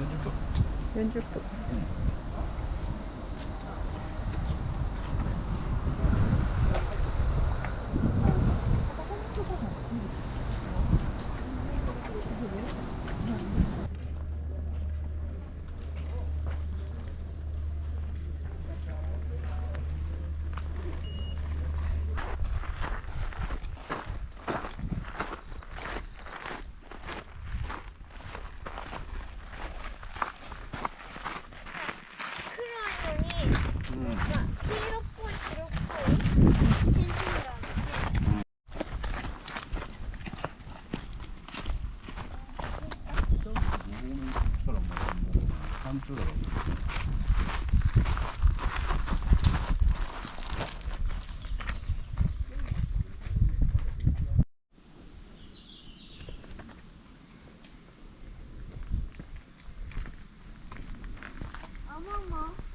40分。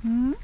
うん？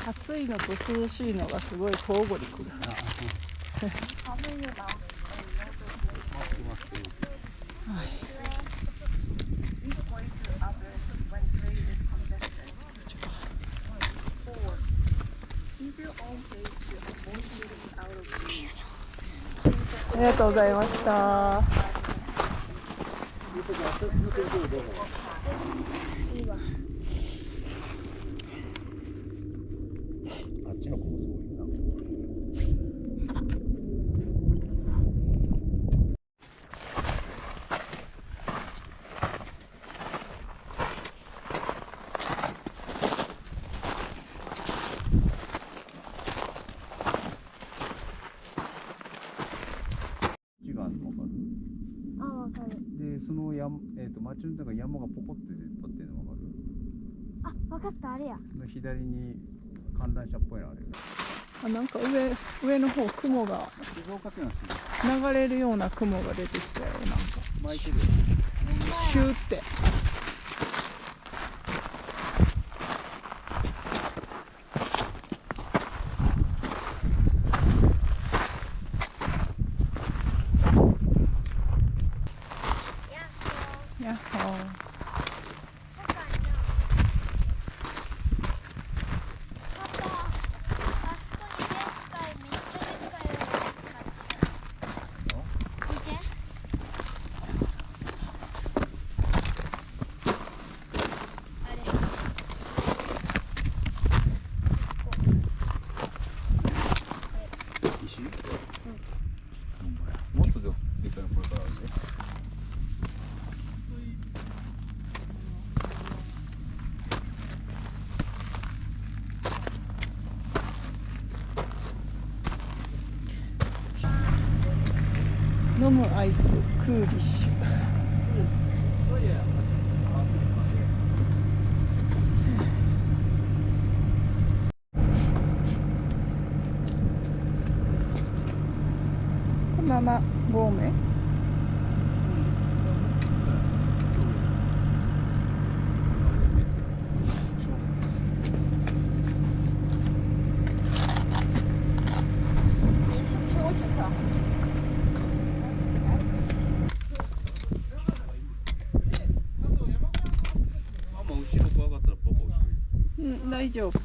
暑いのと涼しいのがすごい交互に来る。はい。ありがとうございました。いいわ。あっちの子もすごいな。違うの分かる？あ、わかる。で、その山、町の中に山がポコって立ってるの分かる？あ、わかった、あれや。の左に観覧車っぽいのあるよ。あ、なんか上の方雲が静岡県は流れるような雲が出てきたよ。なんか巻いてるよ。シューって。やっほー。石？うん。もっとでかいのこれからあるね。飲むアイスクーリッシュ。7合目。後ろ怖かったらパパ後ろうん、大丈夫。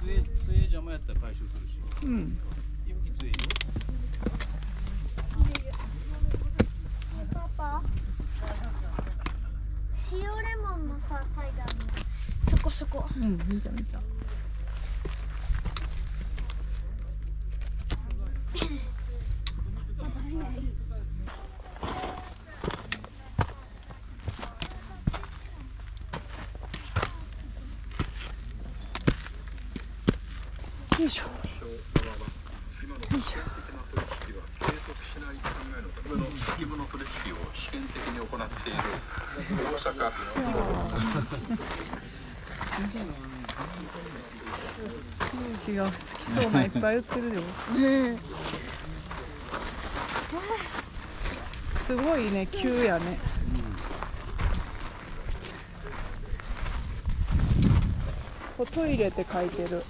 杖邪魔やったら回収するし。うん。いぶき杖いいよ。パパ、塩レモンのさ、サイダーのそこそこ。うん、見た見た。よいしょ。よいしょ。式部の取引を試験的に行っている大阪。勇気が好きそうないっぱい売ってるでも。すごいね、急やね。こトイレって書いてる。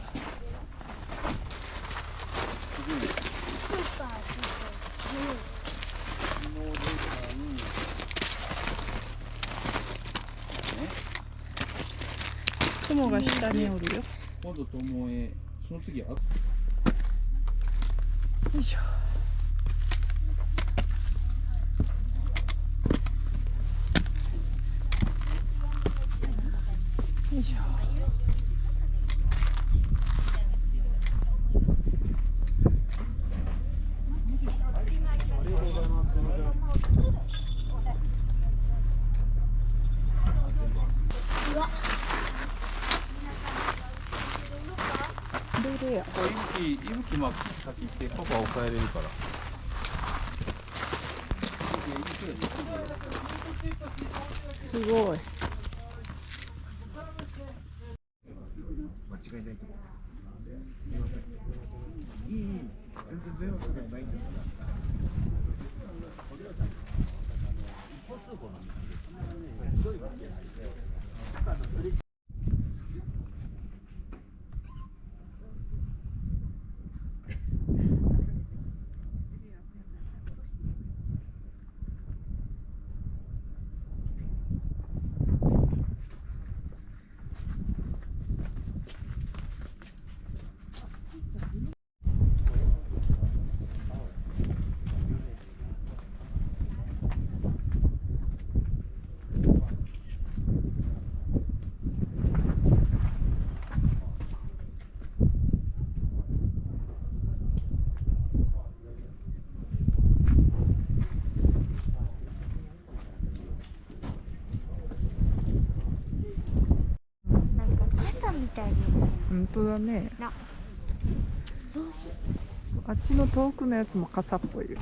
雲が下におるよ。今度ともえ、その次あ。よいしょ。よいしょ。どれや。いぶきま先行ってパパを帰れるから。すごい。間違いないと思う。すみません。いい、全然迷惑でもないんですが。みたいに。本当だね。な。どうしよあっちの遠くのやつも傘っぽいよ。う。